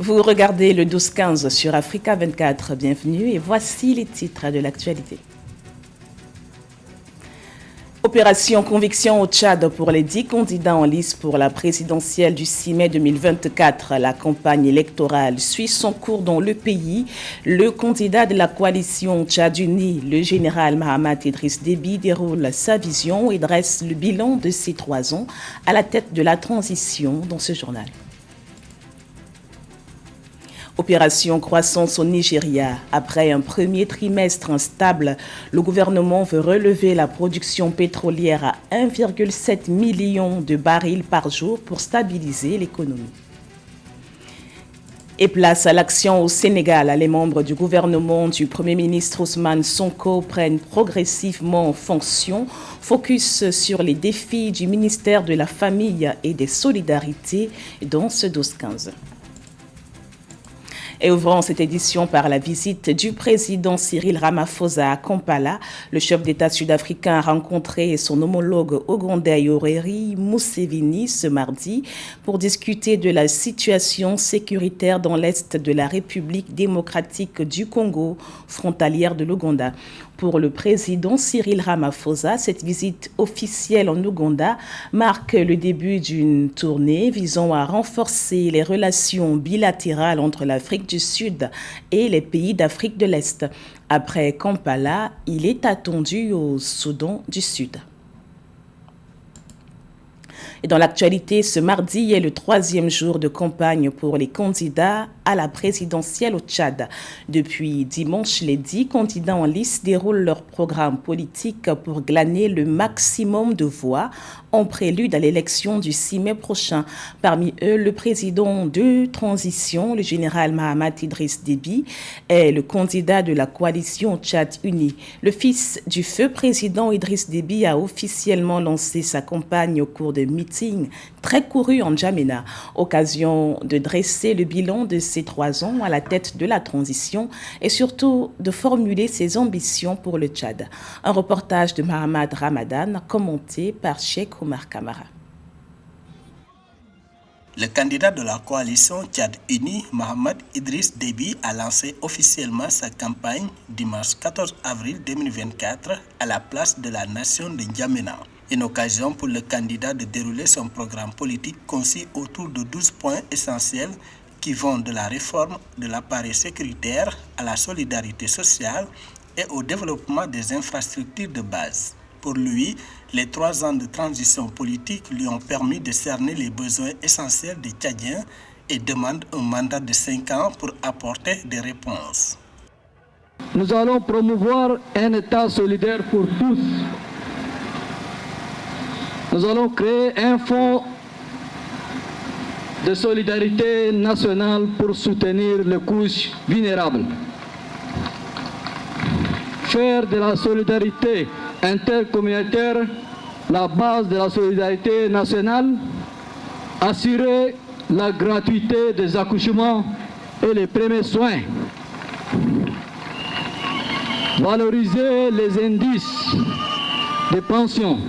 Vous regardez le 12-15 sur Africa 24. Bienvenue et voici les titres de l'actualité. Opération Conviction au Tchad pour les 10 candidats en lice pour la présidentielle du 6 mai 2024. La campagne électorale suit son cours dans le pays. Le candidat de la coalition Tchad Uni, le général Mahamat Idriss Déby, déroule sa vision et dresse le bilan de ses 3 ans à la tête de la transition dans ce journal. Opération croissance au Nigeria. Après un premier trimestre instable, le gouvernement veut relever la production pétrolière à 1,7 million de barils par jour pour stabiliser l'économie. Et place à l'action au Sénégal. Les membres du gouvernement du Premier ministre Ousmane Sonko prennent progressivement fonction. Focus sur les défis du ministère de la Famille et des Solidarités dans ce 12-15. Et ouvrant cette édition par la visite du président Cyril Ramaphosa à Kampala, le chef d'État sud-africain a rencontré son homologue ougandais Yoweri Museveni ce mardi pour discuter de la situation sécuritaire dans l'est de la République démocratique du Congo, frontalière de l'Ouganda. Pour le président Cyril Ramaphosa, cette visite officielle en Ouganda marque le début d'une tournée visant à renforcer les relations bilatérales entre l'Afrique du Sud et les pays d'Afrique de l'Est. Après Kampala, il est attendu au Soudan du Sud. Et dans l'actualité, ce mardi est le 3e jour de campagne pour les candidats à la présidentielle au Tchad. Depuis dimanche, les 10 candidats en lice déroulent leur programme politique pour glaner le maximum de voix en prélude à l'élection du 6 mai prochain. Parmi eux, le président de transition, le général Mahamat Idriss Déby, est le candidat de la coalition Tchad Uni. Le fils du feu président Idriss Déby a officiellement lancé sa campagne au cours de meetings très courus en N'Djamena, occasion de dresser le bilan de ses 3 ans à la tête de la transition et surtout de formuler ses ambitions pour le Tchad. Un reportage de Mahamad Ramadan commenté par Cheikh Omar Kamara. Le candidat de la coalition Tchad Uni, Mahamat Idriss Déby, a lancé officiellement sa campagne dimanche 14 avril 2024 à la place de la nation de N'Djamena. Une occasion pour le candidat de dérouler son programme politique concis autour de 12 points essentiels qui vont de la réforme de l'appareil sécuritaire à la solidarité sociale et au développement des infrastructures de base. Pour lui, les 3 ans de transition politique lui ont permis de cerner les besoins essentiels des Tchadiens et demande un mandat de 5 ans pour apporter des réponses. Nous allons promouvoir un État solidaire pour tous. Nous allons créer un fonds de solidarité nationale pour soutenir les couches vulnérables. Faire de la solidarité intercommunautaire la base de la solidarité nationale, assurer la gratuité des accouchements et les premiers soins, valoriser les indices des pensions.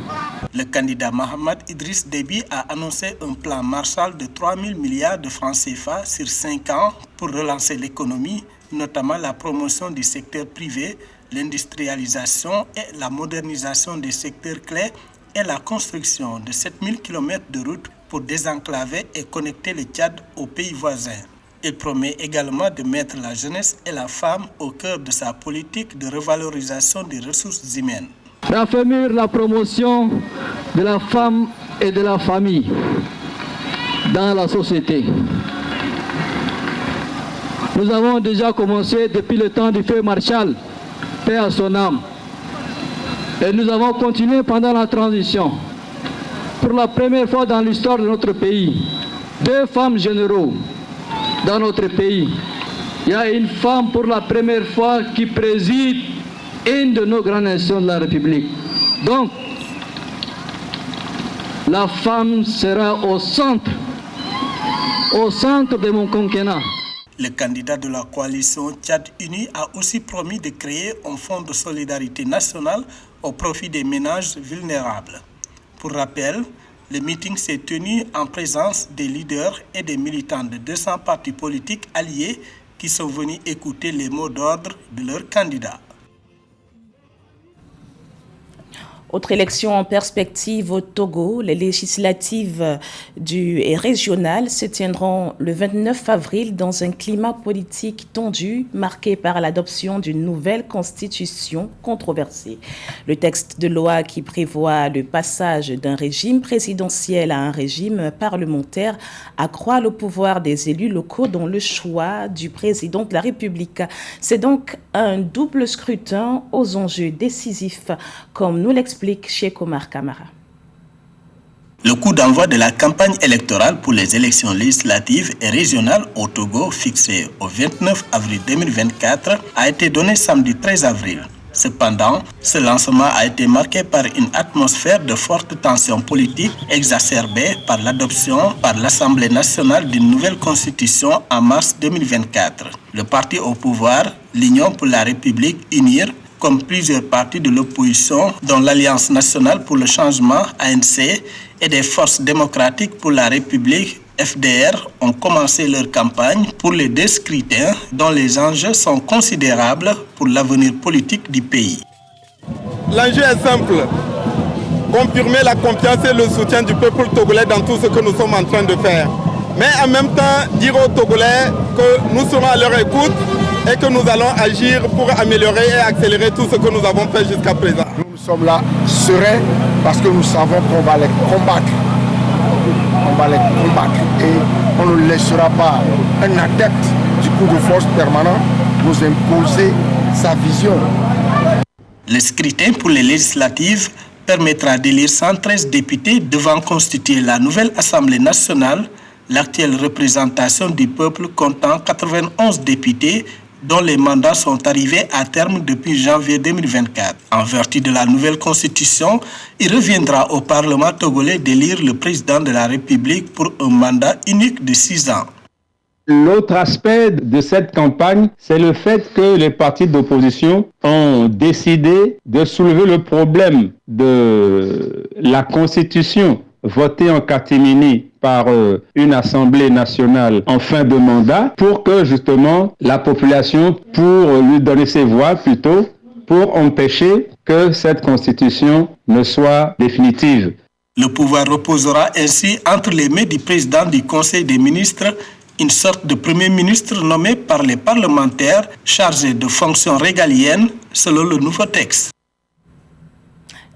Le candidat Mahamat Idriss Déby a annoncé un plan Marshall de 3 000 milliards de francs CFA sur 5 ans pour relancer l'économie, notamment la promotion du secteur privé, l'industrialisation et la modernisation des secteurs clés et la construction de 7 000 km de routes pour désenclaver et connecter le Tchad aux pays voisins. Il promet également de mettre la jeunesse et la femme au cœur de sa politique de revalorisation des ressources humaines. Raffermir la promotion de la femme et de la famille dans la société. Nous avons déjà commencé depuis le temps du feu Marshall, paix à son âme. Et nous avons continué pendant la transition. Pour la première fois dans l'histoire de notre pays, 2 femmes généraux dans notre pays. Il y a une femme pour la première fois qui préside une de nos grandes nations de la République. Donc, la femme sera au centre de mon quinquennat. Le candidat de la coalition Tchad Uni a aussi promis de créer un fonds de solidarité nationale au profit des ménages vulnérables. Pour rappel, Le meeting s'est tenu en présence des leaders et des militants de 200 partis politiques alliés qui sont venus écouter les mots d'ordre de leurs candidats. Autre élection en perspective au Togo, les législatives et régionales se tiendront le 29 avril dans un climat politique tendu marqué par l'adoption d'une nouvelle constitution controversée. Le texte de loi qui prévoit le passage d'un régime présidentiel à un régime parlementaire accroît le pouvoir des élus locaux dans le choix du président de la République. C'est donc un double scrutin aux enjeux décisifs, comme nous l'explique Cheikh Omar Kamara. Le coup d'envoi de la campagne électorale pour les élections législatives et régionales au Togo, fixé au 29 avril 2024, a été donné samedi 13 avril. Cependant, ce lancement a été marqué par une atmosphère de forte tension politique exacerbée par l'adoption par l'Assemblée nationale d'une nouvelle constitution en mars 2024. Le parti au pouvoir, l'Union pour la République UNIR, comme plusieurs partis de l'opposition, dont l'Alliance nationale pour le changement ANC et des forces démocratiques pour la République FDR, ont commencé leur campagne pour les deux scrutins dont les enjeux sont considérables pour l'avenir politique du pays. L'enjeu est simple, confirmer la confiance et le soutien du peuple togolais dans tout ce que nous sommes en train de faire. Mais en même temps, dire aux Togolais que nous serons à leur écoute et que nous allons agir pour améliorer et accélérer tout ce que nous avons fait jusqu'à présent. Nous sommes là sereins parce que nous savons qu'on va les combattre. On va les combattre et on ne laissera pas un adepte du coup de force permanent nous imposer sa vision. Le scrutin pour les législatives permettra d'élire 113 députés devant constituer la nouvelle Assemblée nationale, l'actuelle représentation du peuple comptant 91 députés dont les mandats sont arrivés à terme depuis janvier 2024. En vertu de la nouvelle constitution, il reviendra au Parlement togolais d'élire le président de la République pour un mandat unique de 6 ans. L'autre aspect de cette campagne, c'est le fait que les partis d'opposition ont décidé de soulever le problème de la constitution votée en catimini par une Assemblée nationale en fin de mandat pour que justement la population, pour lui donner ses voix plutôt, pour empêcher que cette constitution ne soit définitive. Le pouvoir reposera ainsi entre les mains du président du Conseil des ministres, une sorte de premier ministre nommé par les parlementaires chargé de fonctions régaliennes selon le nouveau texte.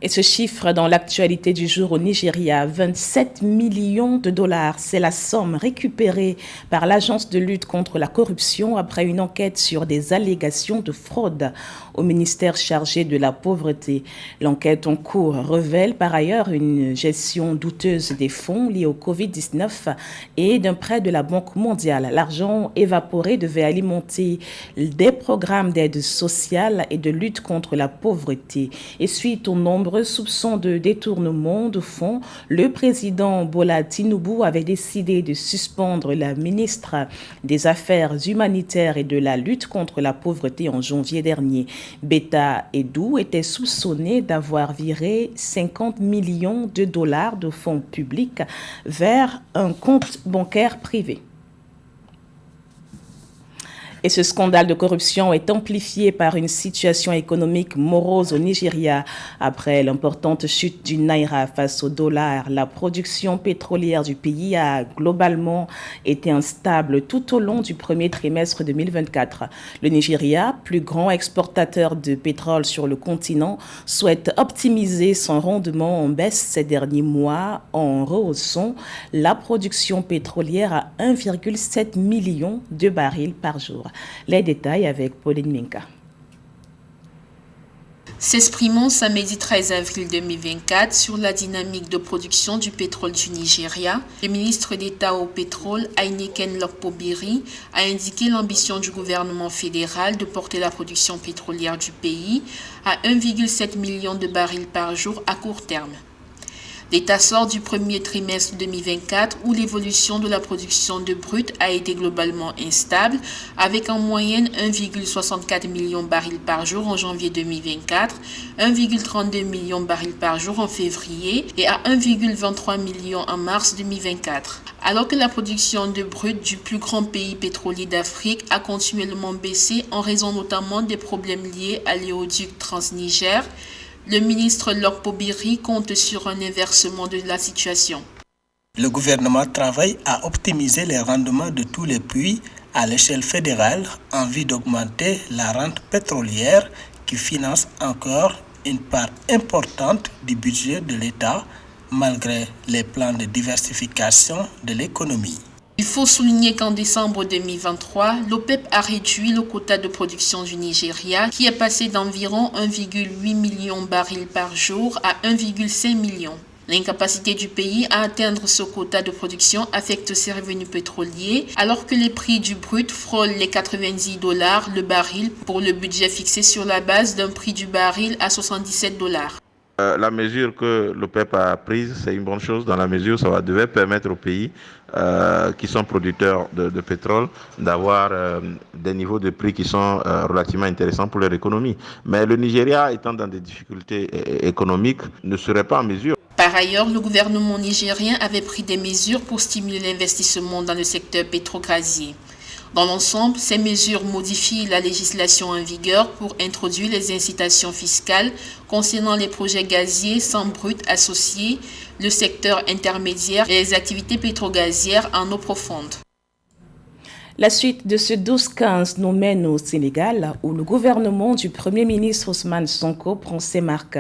Et ce chiffre dans l'actualité du jour au Nigeria, 27 millions de dollars, c'est la somme récupérée par l'Agence de lutte contre la corruption après une enquête sur des allégations de fraude au ministère chargé de la pauvreté. L'enquête en cours révèle par ailleurs une gestion douteuse des fonds liés au Covid-19 et d'un prêt de la Banque mondiale. L'argent évaporé devait alimenter des programmes d'aide sociale et de lutte contre la pauvreté. Et suite aux nombreux soupçons de détournement de fonds, le président Bola Tinubu avait décidé de suspendre la ministre des Affaires humanitaires et de la lutte contre la pauvreté en janvier dernier. Beta Edu était soupçonné d'avoir viré 50 millions de dollars de fonds publics vers un compte bancaire privé. Et ce scandale de corruption est amplifié par une situation économique morose au Nigeria. Après l'importante chute du naira face au dollar, la production pétrolière du pays a globalement été instable tout au long du premier trimestre 2024. Le Nigeria, plus grand exportateur de pétrole sur le continent, souhaite optimiser son rendement en baisse ces derniers mois en rehaussant la production pétrolière à 1,7 million de barils par jour. Les détails avec Pauline Minka. S'exprimant samedi 13 avril 2024 sur la dynamique de production du pétrole du Nigeria, le ministre d'État au pétrole, Heineken Lokpobiri, a indiqué l'ambition du gouvernement fédéral de porter la production pétrolière du pays à 1,7 million de barils par jour à court terme. L'état sort du premier trimestre 2024 où l'évolution de la production de brut a été globalement instable, avec en moyenne 1,64 million barils par jour en janvier 2024, 1,32 million barils par jour en février et à 1,23 million en mars 2024. Alors que la production de brut du plus grand pays pétrolier d'Afrique a continuellement baissé en raison notamment des problèmes liés à l'éoduc Transniger, le ministre Lokpo-Biri compte sur un inversement de la situation. Le gouvernement travaille à optimiser les rendements de tous les puits à l'échelle fédérale en vue d'augmenter la rente pétrolière qui finance encore une part importante du budget de l'État malgré les plans de diversification de l'économie. Il faut souligner qu'en décembre 2023, l'OPEP a réduit le quota de production du Nigeria qui est passé d'environ 1,8 million barils par jour à 1,5 million. L'incapacité du pays à atteindre ce quota de production affecte ses revenus pétroliers alors que les prix du brut frôlent les $90 le baril pour le budget fixé sur la base d'un prix du baril à $77. La mesure que l'OPEP a prise, c'est une bonne chose dans la mesure où ça devait permettre aux pays qui sont producteurs de pétrole d'avoir des niveaux de prix qui sont relativement intéressants pour leur économie. Mais le Nigeria, étant dans des difficultés économiques, ne serait pas en mesure. Par ailleurs, le gouvernement nigérien avait pris des mesures pour stimuler l'investissement dans le secteur pétrogazier. Dans l'ensemble, ces mesures modifient la législation en vigueur pour introduire les incitations fiscales concernant les projets gaziers sans brut associés, le secteur intermédiaire et les activités pétrogazières en eau profonde. La suite de ce 12-15 nous mène au Sénégal, où le gouvernement du Premier ministre Ousmane Sonko prend ses marques.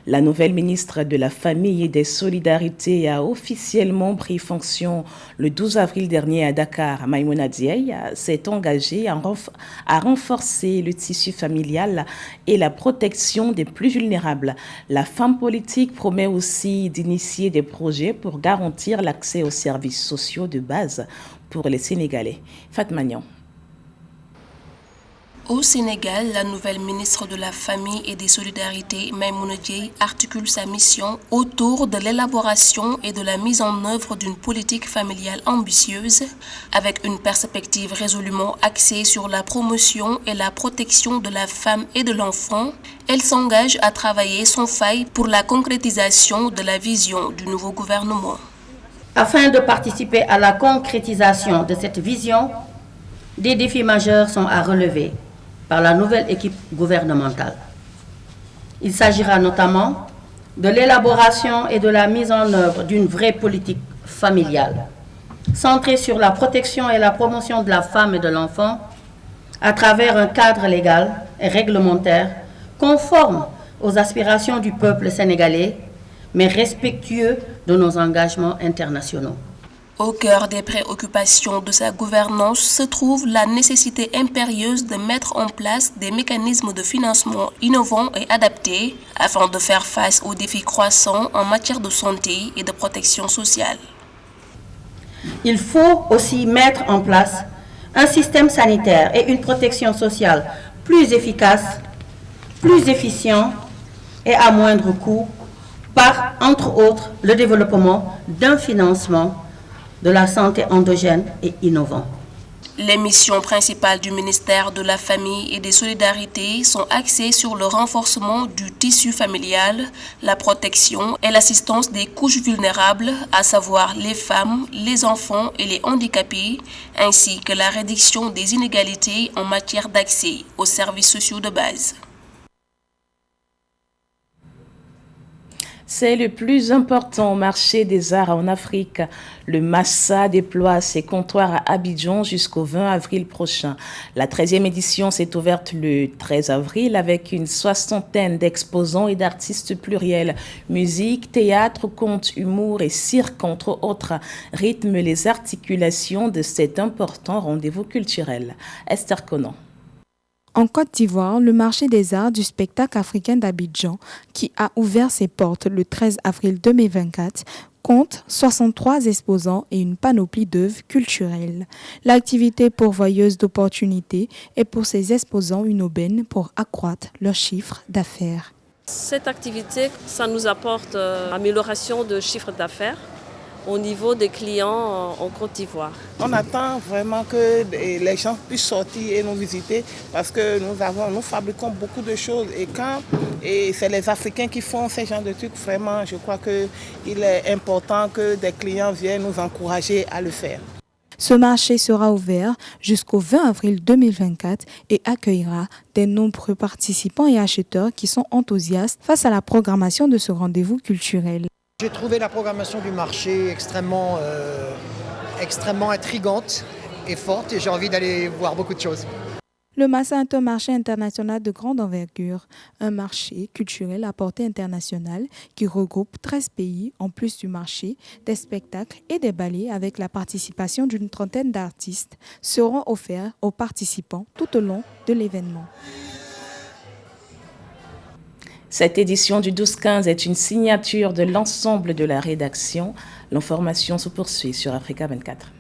La nouvelle ministre de la Famille et des Solidarités a officiellement pris fonction le 12 avril dernier à Dakar. Maïmouna Diaye s'est engagée à renforcer le tissu familial et la protection des plus vulnérables. La femme politique promet aussi d'initier des projets pour garantir l'accès aux services sociaux de base pour les Sénégalais. Fatma Niang. Au Sénégal, la nouvelle ministre de la Famille et des Solidarités, Maïmouna Diaye, articule sa mission autour de l'élaboration et de la mise en œuvre d'une politique familiale ambitieuse, avec une perspective résolument axée sur la promotion et la protection de la femme et de l'enfant. Elle s'engage à travailler sans faille pour la concrétisation de la vision du nouveau gouvernement. Afin de participer à la concrétisation de cette vision, des défis majeurs sont à relever par la nouvelle équipe gouvernementale. Il s'agira notamment de l'élaboration et de la mise en œuvre d'une vraie politique familiale, centrée sur la protection et la promotion de la femme et de l'enfant à travers un cadre légal et réglementaire conforme aux aspirations du peuple sénégalais, mais respectueux de nos engagements internationaux. Au cœur des préoccupations de sa gouvernance se trouve la nécessité impérieuse de mettre en place des mécanismes de financement innovants et adaptés afin de faire face aux défis croissants en matière de santé et de protection sociale. Il faut aussi mettre en place un système sanitaire et une protection sociale plus efficace, plus efficient et à moindre coût, par, entre autres, le développement d'un financement de la santé endogène et innovant. Les missions principales du ministère de la Famille et des Solidarités sont axées sur le renforcement du tissu familial, la protection et l'assistance des couches vulnérables, à savoir les femmes, les enfants et les handicapés, ainsi que la réduction des inégalités en matière d'accès aux services sociaux de base. C'est le plus important marché des arts en Afrique. Le Massa déploie ses comptoirs à Abidjan jusqu'au 20 avril prochain. La 13e édition s'est ouverte le 13 avril avec une 60aine d'exposants et d'artistes pluriels. Musique, théâtre, contes, humour et cirque, entre autres, rythment les articulations de cet important rendez-vous culturel. Esther Conan. En Côte d'Ivoire, le marché des arts du spectacle africain d'Abidjan, qui a ouvert ses portes le 13 avril 2024, compte 63 exposants et une panoplie d'œuvres culturelles. L'activité pourvoyeuse d'opportunités est pour ces exposants une aubaine pour accroître leur chiffre d'affaires. Cette activité, ça nous apporte amélioration de chiffre d'affaires au niveau des clients en Côte d'Ivoire. On attend vraiment que les gens puissent sortir et nous visiter parce que nous fabriquons beaucoup de choses et c'est les Africains qui font ce genre de trucs. Vraiment, je crois qu'il est important que des clients viennent nous encourager à le faire. Ce marché sera ouvert jusqu'au 20 avril 2024 et accueillera de nombreux participants et acheteurs qui sont enthousiastes face à la programmation de ce rendez-vous culturel. J'ai trouvé la programmation du marché extrêmement intrigante et forte et j'ai envie d'aller voir beaucoup de choses. Le Massa est un marché international de grande envergure, un marché culturel à portée internationale qui regroupe 13 pays en plus du marché, des spectacles et des ballets avec la participation d'une trentaine d'artistes seront offerts aux participants tout au long de l'événement. Cette édition du 12-15 est une signature de l'ensemble de la rédaction. L'information se poursuit sur Africa 24.